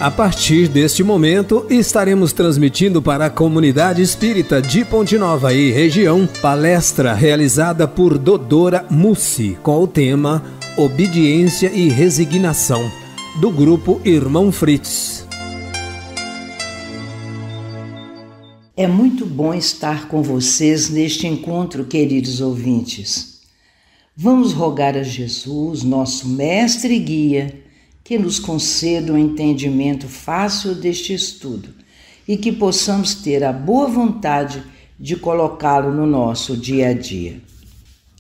A partir deste momento, estaremos transmitindo para a comunidade espírita de Ponte Nova e região, palestra realizada por Dodora Mussi, com o tema Obediência e Resignação, do grupo Irmão Fritz. É muito bom estar com vocês neste encontro, queridos ouvintes. Vamos rogar a Jesus, nosso mestre e guia, que nos conceda um entendimento fácil deste estudo e que possamos ter a boa vontade de colocá-lo no nosso dia a dia.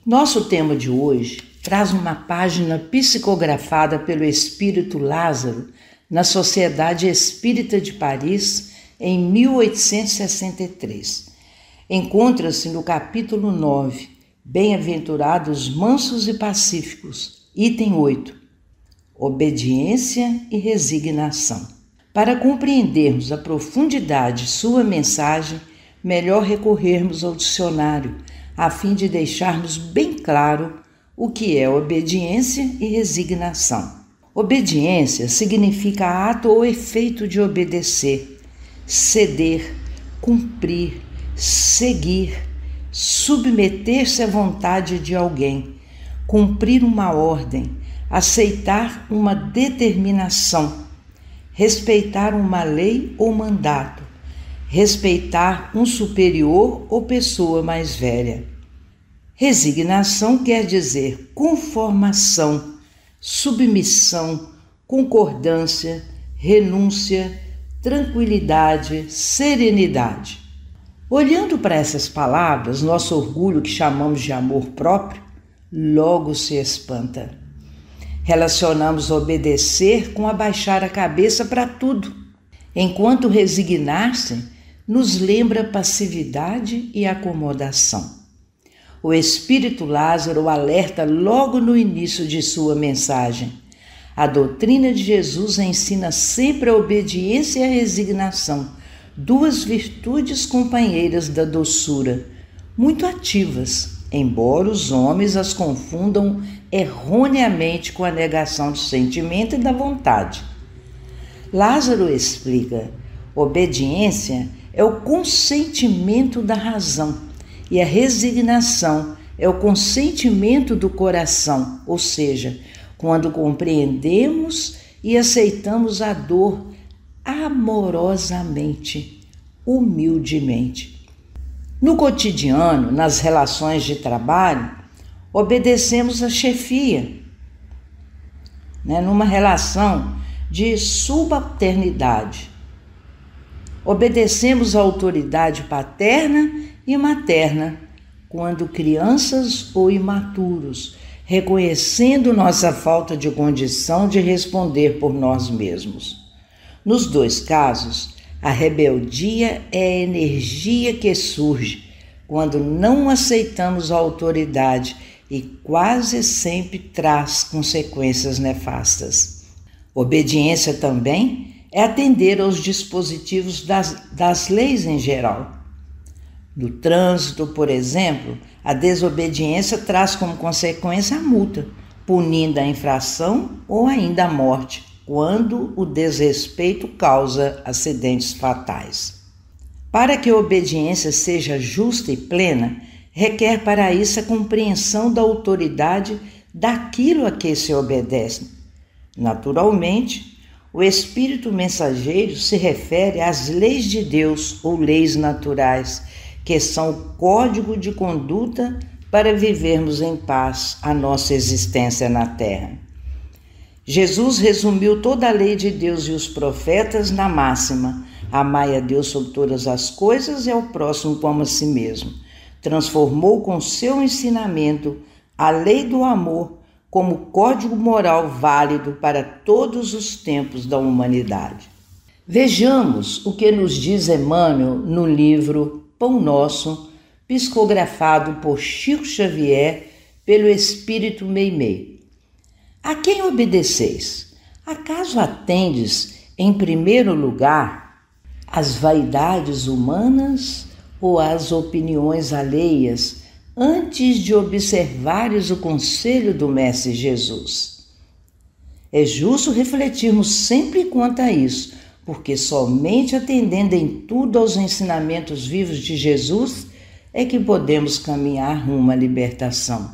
Nosso tema de hoje traz uma página psicografada pelo espírito Lázaro na Sociedade Espírita de Paris em 1863. Encontra-se no capítulo 9, Bem-aventurados mansos e pacíficos, item 8. Obediência e resignação. Para compreendermos a profundidade de sua mensagem, melhor recorrermos ao dicionário, a fim de deixarmos bem claro o que é obediência e resignação. Obediência significa ato ou efeito de obedecer, ceder, cumprir, seguir, submeter-se à vontade de alguém, cumprir uma ordem, aceitar uma determinação, respeitar uma lei ou mandato, respeitar um superior ou pessoa mais velha. Resignação quer dizer conformação, submissão, concordância, renúncia, tranquilidade, serenidade. Olhando para essas palavras, nosso orgulho, que chamamos de amor próprio, logo se espanta. Relacionamos obedecer com abaixar a cabeça para tudo, enquanto resignar-se nos lembra passividade e acomodação. O espírito Lázaro alerta logo no início de sua mensagem. A doutrina de Jesus ensina sempre a obediência e a resignação, duas virtudes companheiras da doçura, muito ativas, embora os homens as confundam erroneamente com a negação do sentimento e da vontade. Lázaro explica: obediência é o consentimento da razão e a resignação é o consentimento do coração, ou seja, quando compreendemos e aceitamos a dor amorosamente, humildemente. No cotidiano, nas relações de trabalho, obedecemos à chefia, numa relação de subalternidade. Obedecemos à autoridade paterna e materna quando crianças ou imaturos, reconhecendo nossa falta de condição de responder por nós mesmos. Nos dois casos, a rebeldia é a energia que surge quando não aceitamos a autoridade e quase sempre traz consequências nefastas. Obediência também é atender aos dispositivos das leis em geral. No trânsito, por exemplo, a desobediência traz como consequência a multa, punindo a infração ou ainda a morte, quando o desrespeito causa acidentes fatais. Para que a obediência seja justa e plena, requer para isso a compreensão da autoridade daquilo a que se obedece. Naturalmente, o espírito mensageiro se refere às leis de Deus ou leis naturais, que são o código de conduta para vivermos em paz a nossa existência na Terra. Jesus resumiu toda a lei de Deus e os profetas na máxima: amai a Deus sobre todas as coisas e ao próximo como a si mesmo. Transformou com seu ensinamento a lei do amor como código moral válido para todos os tempos da humanidade. Vejamos o que nos diz Emmanuel no livro Pão Nosso, psicografado por Chico Xavier pelo Espírito Meimei. A quem obedeceis? Acaso atendes, em primeiro lugar, às vaidades humanas ou às opiniões alheias, antes de observares o conselho do Mestre Jesus? É justo refletirmos sempre quanto a isso, porque somente atendendo em tudo aos ensinamentos vivos de Jesus é que podemos caminhar rumo à libertação.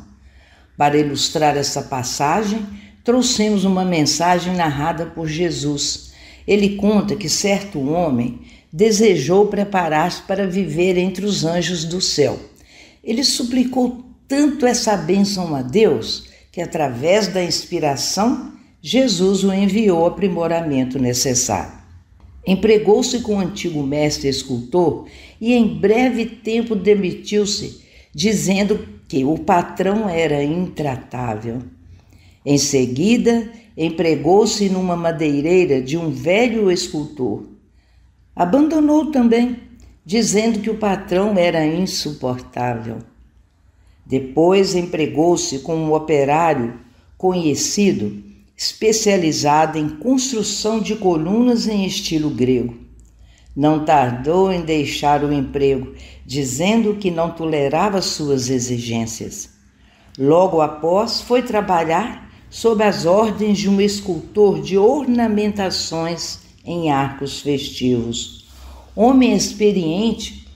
Para ilustrar essa passagem, trouxemos uma mensagem narrada por Jesus. Ele conta que certo homem desejou preparar-se para viver entre os anjos do céu. Ele suplicou tanto essa bênção a Deus que, através da inspiração, Jesus o enviou o aprimoramento necessário. Empregou-se com o antigo mestre escultor e em breve tempo demitiu-se, dizendo que o patrão era intratável. Em seguida, empregou-se numa madeireira de um velho escultor. Abandonou também, dizendo que o patrão era insuportável. Depois empregou-se com um operário conhecido, especializado em construção de colunas em estilo grego. Não tardou em deixar o emprego, dizendo que não tolerava suas exigências. Logo após, foi trabalhar sob as ordens de um escultor de ornamentações em arcos festivos. Homem experiente,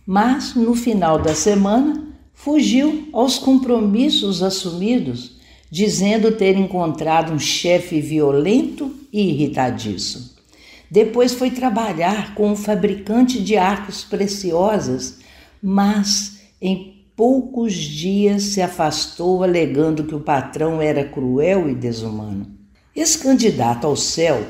mas no final da semana fugiu aos compromissos assumidos, dizendo ter encontrado um chefe violento e irritadiço. Depois foi trabalhar com um fabricante de arcos preciosos, mas em poucos dias se afastou, alegando que o patrão era cruel e desumano. Esse candidato ao céu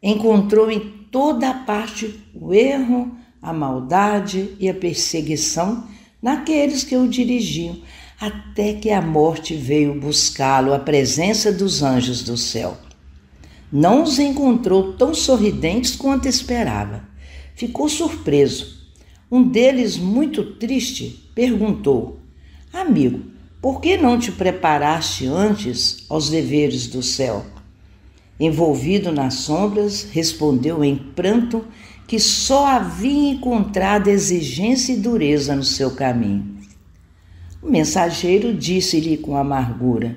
encontrou em toda a parte o erro, a maldade e a perseguição naqueles que o dirigiam, até que a morte veio buscá-lo à presença dos anjos do céu. Não os encontrou tão sorridentes quanto esperava. Ficou surpreso. Um deles, muito triste, perguntou: Amigo, por que não te preparaste antes aos deveres do céu? Envolvido nas sombras, respondeu em pranto que só havia encontrado exigência e dureza no seu caminho. O mensageiro disse-lhe com amargura: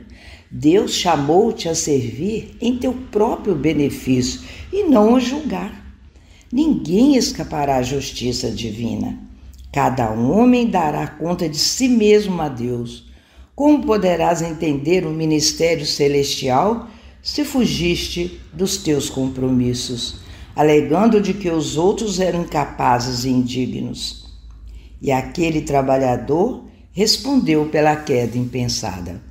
Deus chamou-te a servir em teu próprio benefício e não a julgar. Ninguém escapará à justiça divina. Cada homem dará conta de si mesmo a Deus. Como poderás entender o ministério celestial se fugiste dos teus compromissos, alegando de que os outros eram incapazes e indignos? E aquele trabalhador respondeu pela queda impensada.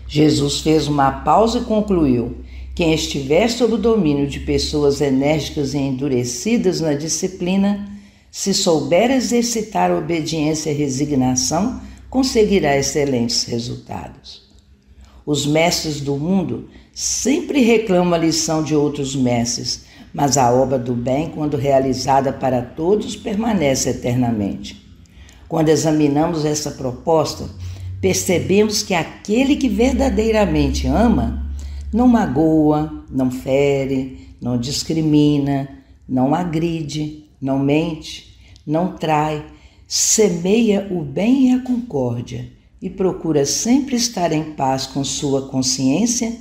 Jesus fez uma pausa e concluiu: quem estiver sob o domínio de pessoas enérgicas e endurecidas na disciplina, se souber exercitar a obediência e resignação, conseguirá excelentes resultados. Os mestres do mundo sempre reclamam a lição de outros mestres, mas a obra do bem, quando realizada para todos, permanece eternamente. Quando examinamos essa proposta, percebemos que aquele que verdadeiramente ama não magoa, não fere, não discrimina, não agride, não mente, não trai, semeia o bem e a concórdia e procura sempre estar em paz com sua consciência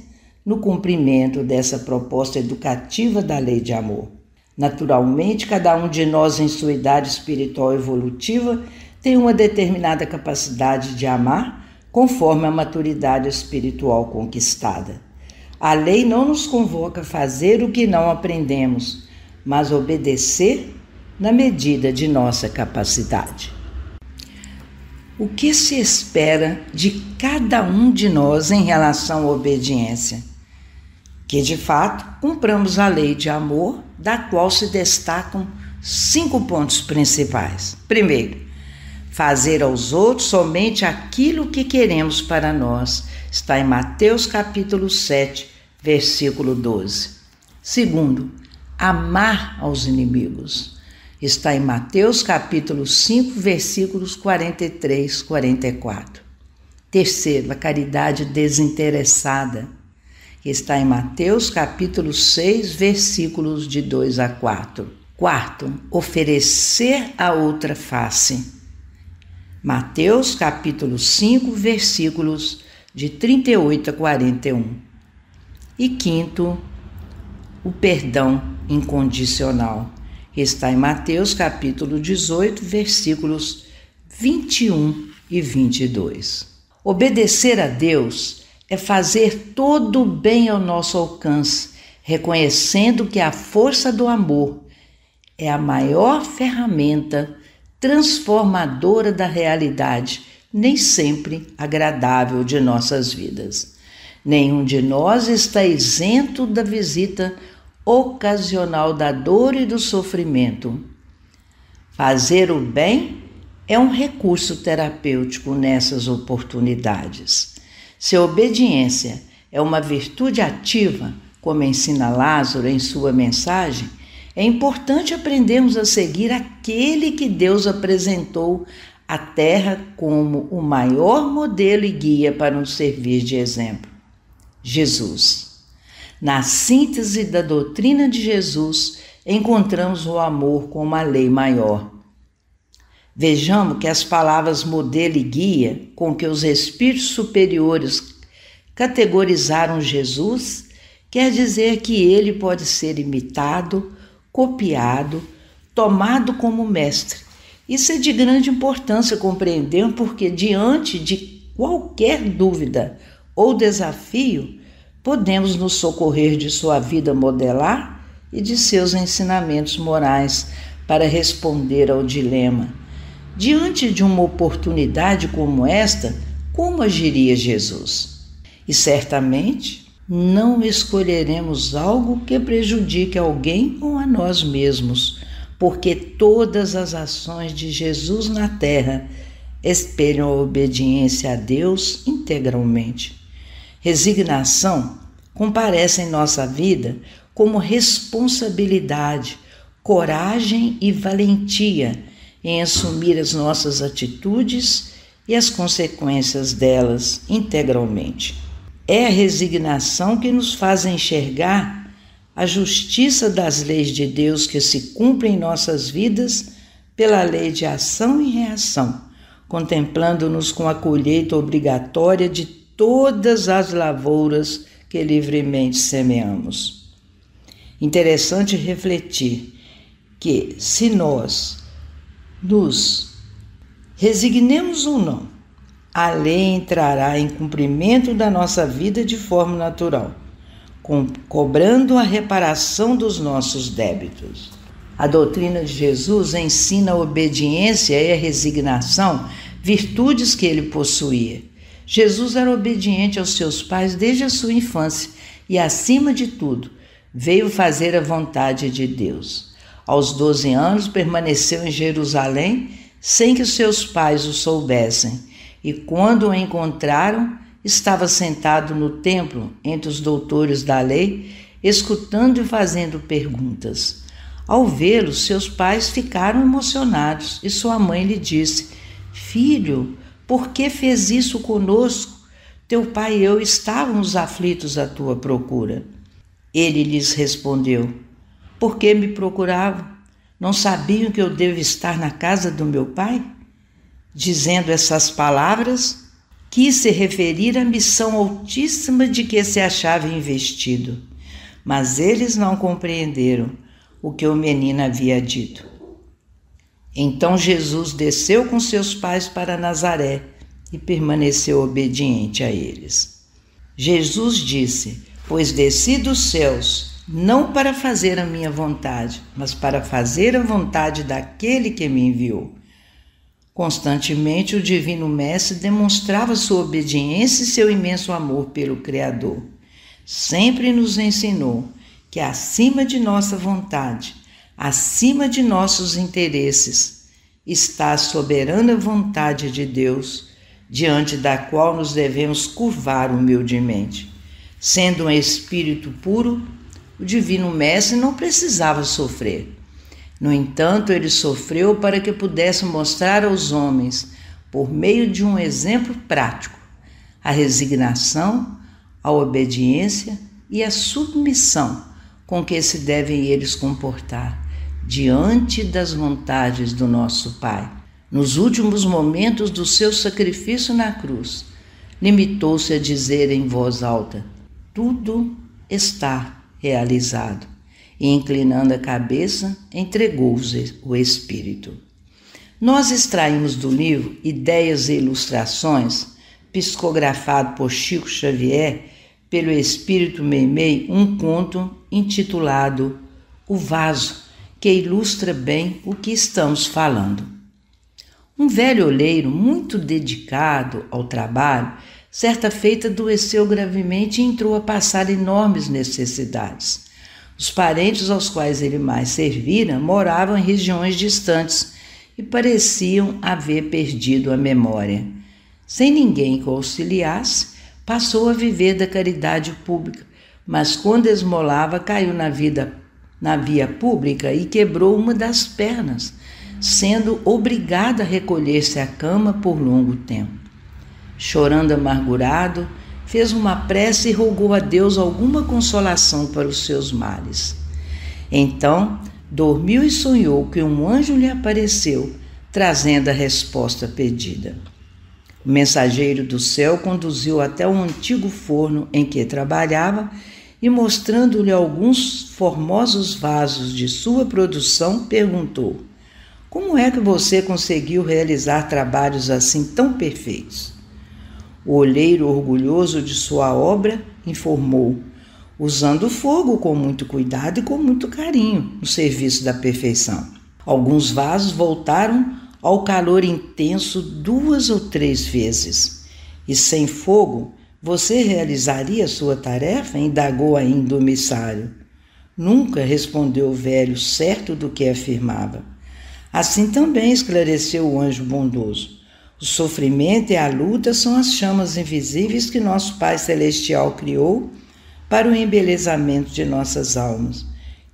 no cumprimento dessa proposta educativa da lei de amor. Naturalmente, cada um de nós em sua idade espiritual evolutiva tem uma determinada capacidade de amar conforme a maturidade espiritual conquistada. A lei não nos convoca a fazer o que não aprendemos, mas obedecer na medida de nossa capacidade. O que se espera de cada um de nós em relação à obediência? Que, de fato, cumpramos a lei de amor, da qual se destacam 5 pontos principais. Primeiro, fazer aos outros somente aquilo que queremos para nós. Está em Mateus capítulo 7, versículo 12. Segundo, amar aos inimigos. Está em Mateus capítulo 5, versículos 43, 44. Terceiro, a caridade desinteressada. Está em Mateus capítulo 6, versículos de 2 a 4. Quarto, oferecer a outra face. Mateus capítulo 5, versículos de 38 a 41. E quinto, o perdão incondicional. Está em Mateus capítulo 18, versículos 21 e 22. Obedecer a Deus é fazer todo o bem ao nosso alcance, reconhecendo que a força do amor é a maior ferramenta transformadora da realidade, nem sempre agradável de nossas vidas. Nenhum de nós está isento da visita ocasional da dor e do sofrimento. Fazer o bem é um recurso terapêutico nessas oportunidades. Se a obediência é uma virtude ativa, como ensina Lázaro em sua mensagem, é importante aprendermos a seguir aquele que Deus apresentou à Terra como o maior modelo e guia para nos servir de exemplo: Jesus. Na síntese da doutrina de Jesus, encontramos o amor como a lei maior. Vejamos que as palavras modelo e guia com que os espíritos superiores categorizaram Jesus quer dizer que ele pode ser imitado, copiado, tomado como mestre. Isso é de grande importância compreender, porque diante de qualquer dúvida ou desafio, podemos nos socorrer de sua vida modelar e de seus ensinamentos morais para responder ao dilema. Diante de uma oportunidade como esta, como agiria Jesus? E certamente não escolheremos algo que prejudique alguém ou a nós mesmos, porque todas as ações de Jesus na terra espelham a obediência a Deus integralmente. Resignação comparece em nossa vida como responsabilidade, coragem e valentia em assumir as nossas atitudes e as consequências delas integralmente. É a resignação que nos faz enxergar a justiça das leis de Deus que se cumprem em nossas vidas pela lei de ação e reação, contemplando-nos com a colheita obrigatória de todas as lavouras que livremente semeamos. Interessante refletir que, se nós nos resignemos ou não, a lei entrará em cumprimento da nossa vida de forma natural, cobrando a reparação dos nossos débitos. A doutrina de Jesus ensina a obediência e a resignação, virtudes que ele possuía. Jesus era obediente aos seus pais desde a sua infância e, acima de tudo, veio fazer a vontade de Deus. Aos 12 anos, permaneceu em Jerusalém sem que os seus pais o soubessem, e quando o encontraram, estava sentado no templo entre os doutores da lei, escutando e fazendo perguntas. Ao vê-lo, seus pais ficaram emocionados e sua mãe lhe disse: "Filho, por que fez isso conosco? Teu pai e eu estávamos aflitos à tua procura." Ele lhes respondeu: "Por que me procuravam? Não sabiam que eu devo estar na casa do meu pai?" Dizendo essas palavras, quis se referir à missão altíssima de que se achava investido. Mas eles não compreenderam o que o menino havia dito. Então Jesus desceu com seus pais para Nazaré e permaneceu obediente a eles. Jesus disse: "Pois desci dos céus, não para fazer a minha vontade, mas para fazer a vontade daquele que me enviou." Constantemente o Divino Mestre demonstrava sua obediência e seu imenso amor pelo Criador. Sempre nos ensinou que acima de nossa vontade, acima de nossos interesses, está a soberana vontade de Deus, diante da qual nos devemos curvar humildemente. Sendo um espírito puro, o Divino Mestre não precisava sofrer. No entanto, ele sofreu para que pudesse mostrar aos homens, por meio de um exemplo prático, a resignação, a obediência e a submissão com que se devem eles comportar diante das vontades do nosso Pai. Nos últimos momentos do seu sacrifício na cruz, limitou-se a dizer em voz alta: "Tudo está realizado. E, inclinando a cabeça, entregou o Espírito. Nós extraímos do livro Ideias e Ilustrações, psicografado por Chico Xavier, pelo Espírito Meimei, um conto intitulado O Vaso, que ilustra bem o que estamos falando. Um velho oleiro muito dedicado ao trabalho, certa feita adoeceu gravemente e entrou a passar enormes necessidades. Os parentes aos quais ele mais servira moravam em regiões distantes e pareciam haver perdido a memória. Sem ninguém que o auxiliasse, passou a viver da caridade pública, mas quando esmolava caiu na via pública e quebrou uma das pernas, sendo obrigado a recolher-se à cama por longo tempo. Chorando amargurado, fez uma prece e rogou a Deus alguma consolação para os seus males. Então, dormiu e sonhou que um anjo lhe apareceu, trazendo a resposta pedida. O mensageiro do céu conduziu até um antigo forno em que trabalhava e, mostrando-lhe alguns formosos vasos de sua produção, perguntou: como é que você conseguiu realizar trabalhos assim tão perfeitos? O olheiro, orgulhoso de sua obra, informou: usando o fogo com muito cuidado e com muito carinho no serviço da perfeição. Alguns vasos voltaram ao calor intenso 2 ou 3 vezes. E sem fogo, você realizaria sua tarefa? Indagou ainda o emissário. Nunca, respondeu o velho, certo do que afirmava. Assim também esclareceu o anjo bondoso. O sofrimento e a luta são as chamas invisíveis que nosso Pai Celestial criou para o embelezamento de nossas almas,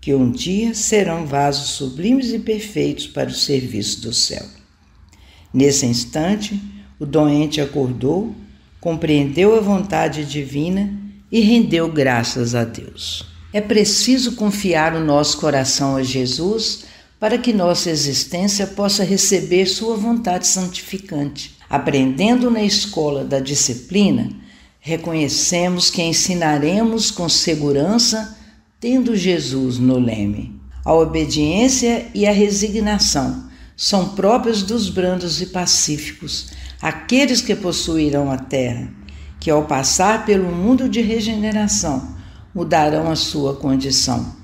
que um dia serão vasos sublimes e perfeitos para o serviço do céu. Nesse instante, o doente acordou, compreendeu a vontade divina e rendeu graças a Deus. É preciso confiar o nosso coração a Jesus para que nossa existência possa receber sua vontade santificante. Aprendendo na escola da disciplina, reconhecemos que ensinaremos com segurança, tendo Jesus no leme. A obediência e a resignação são próprios dos brandos e pacíficos, aqueles que possuirão a terra, que ao passar pelo mundo de regeneração, mudarão a sua condição.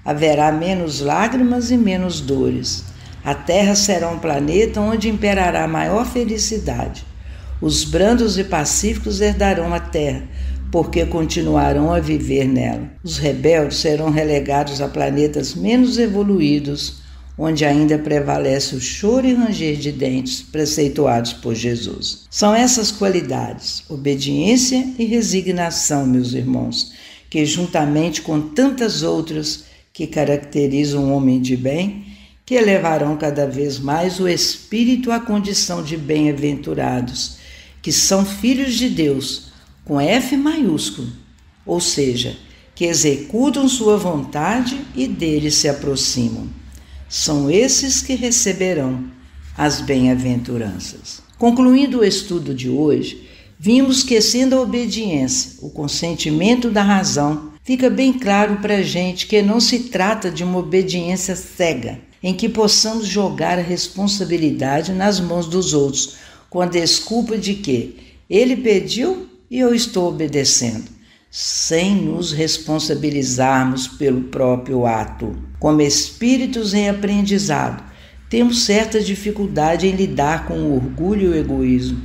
Haverá menos lágrimas e menos dores. A terra será um planeta onde imperará maior felicidade. Os brandos e pacíficos herdarão a terra, porque continuarão a viver nela. Os rebeldes serão relegados a planetas menos evoluídos, onde ainda prevalece o choro e ranger de dentes preceituados por Jesus. São essas qualidades, obediência e resignação, meus irmãos, que juntamente com tantas outras que caracterizam um homem de bem, que elevarão cada vez mais o espírito à condição de bem-aventurados, que são filhos de Deus, com F maiúsculo, ou seja, que executam sua vontade e dele se aproximam. São esses que receberão as bem-aventuranças. Concluindo o estudo de hoje, vimos que, sendo a obediência o consentimento da razão, fica bem claro para a gente que não se trata de uma obediência cega, em que possamos jogar a responsabilidade nas mãos dos outros, com a desculpa de que ele pediu e eu estou obedecendo, sem nos responsabilizarmos pelo próprio ato. Como espíritos em aprendizado, temos certa dificuldade em lidar com o orgulho e o egoísmo,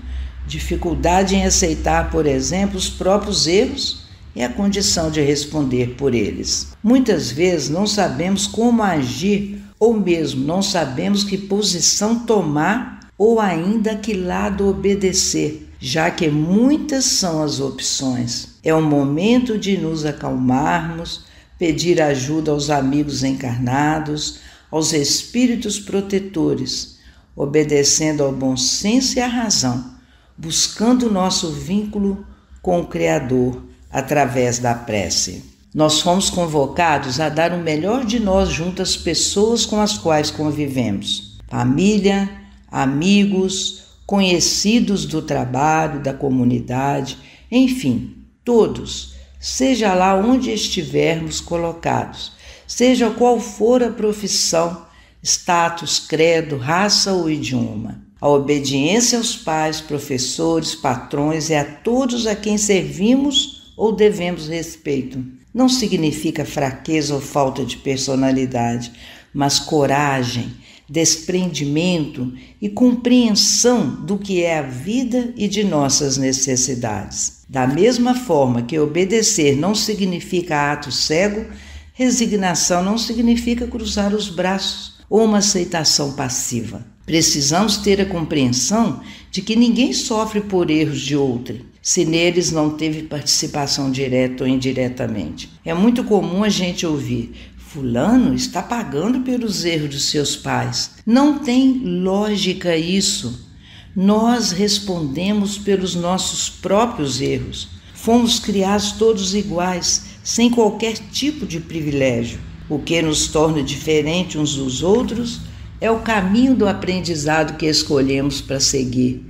dificuldade em aceitar, por exemplo, os próprios erros e a condição de responder por eles. Muitas vezes não sabemos como agir ou mesmo não sabemos que posição tomar ou ainda a que lado obedecer, já que muitas são as opções. É o momento de nos acalmarmos, pedir ajuda aos amigos encarnados, aos espíritos protetores, obedecendo ao bom senso e à razão, buscando o nosso vínculo com o Criador através da prece. Nós fomos convocados a dar o melhor de nós junto às pessoas com as quais convivemos. Família, amigos, conhecidos do trabalho, da comunidade, enfim, todos, seja lá onde estivermos colocados, seja qual for a profissão, status, credo, raça ou idioma. A obediência aos pais, professores, patrões e a todos a quem servimos ou devemos respeito não significa fraqueza ou falta de personalidade, mas coragem, desprendimento e compreensão do que é a vida e de nossas necessidades. Da mesma forma que obedecer não significa ato cego, resignação não significa cruzar os braços ou uma aceitação passiva. Precisamos ter a compreensão de que ninguém sofre por erros de outrem, se neles não teve participação direta ou indiretamente. É muito comum a gente ouvir: fulano está pagando pelos erros dos seus pais. Não tem lógica isso. Nós respondemos pelos nossos próprios erros. Fomos criados todos iguais, sem qualquer tipo de privilégio. O que nos torna diferentes uns dos outros é o caminho do aprendizado que escolhemos para seguir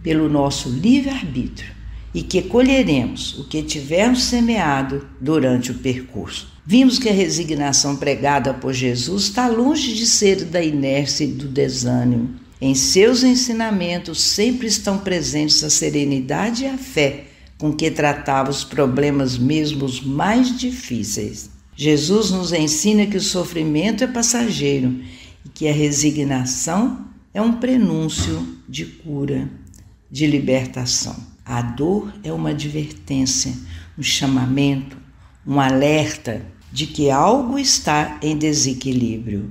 pelo nosso livre-arbítrio e que colheremos o que tivermos semeado durante o percurso. Vimos que a resignação pregada por Jesus está longe de ser da inércia e do desânimo. Em seus ensinamentos sempre estão presentes a serenidade e a fé com que tratava os problemas mesmo os mais difíceis. Jesus nos ensina que o sofrimento é passageiro e que a resignação é um prenúncio de cura, de libertação. A dor é uma advertência, um chamamento, um alerta de que algo está em desequilíbrio.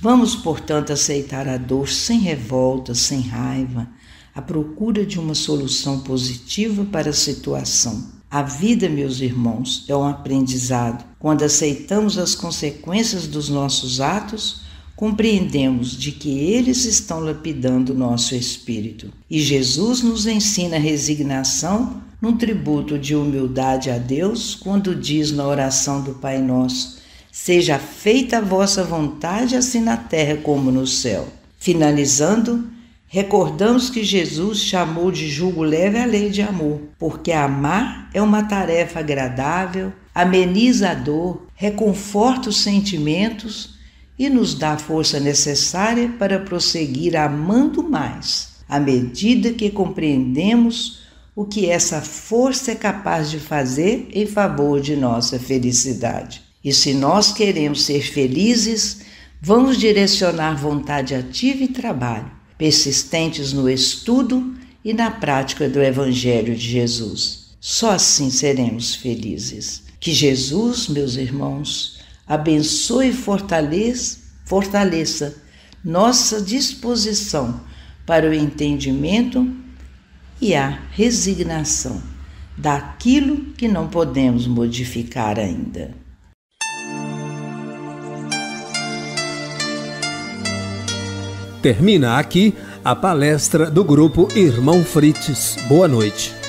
Vamos, portanto, aceitar a dor sem revolta, sem raiva, à procura de uma solução positiva para a situação. A vida, meus irmãos, é um aprendizado. Quando aceitamos as consequências dos nossos atos, compreendemos de que eles estão lapidando o nosso espírito. E Jesus nos ensina a resignação num tributo de humildade a Deus, quando diz na oração do Pai Nosso: seja feita a vossa vontade, assim na terra como no céu. Finalizando, recordamos que Jesus chamou de jugo leve a lei de amor, porque amar é uma tarefa agradável, ameniza a dor, reconforta os sentimentos e nos dá a força necessária para prosseguir amando mais, à medida que compreendemos o que essa força é capaz de fazer em favor de nossa felicidade. E se nós queremos ser felizes, vamos direcionar vontade ativa e trabalho, persistentes no estudo e na prática do Evangelho de Jesus. Só assim seremos felizes. Que Jesus, meus irmãos, abençoe e fortaleça nossa disposição para o entendimento e a resignação daquilo que não podemos modificar ainda. Termina aqui a palestra do Grupo Irmão Fritz. Boa noite.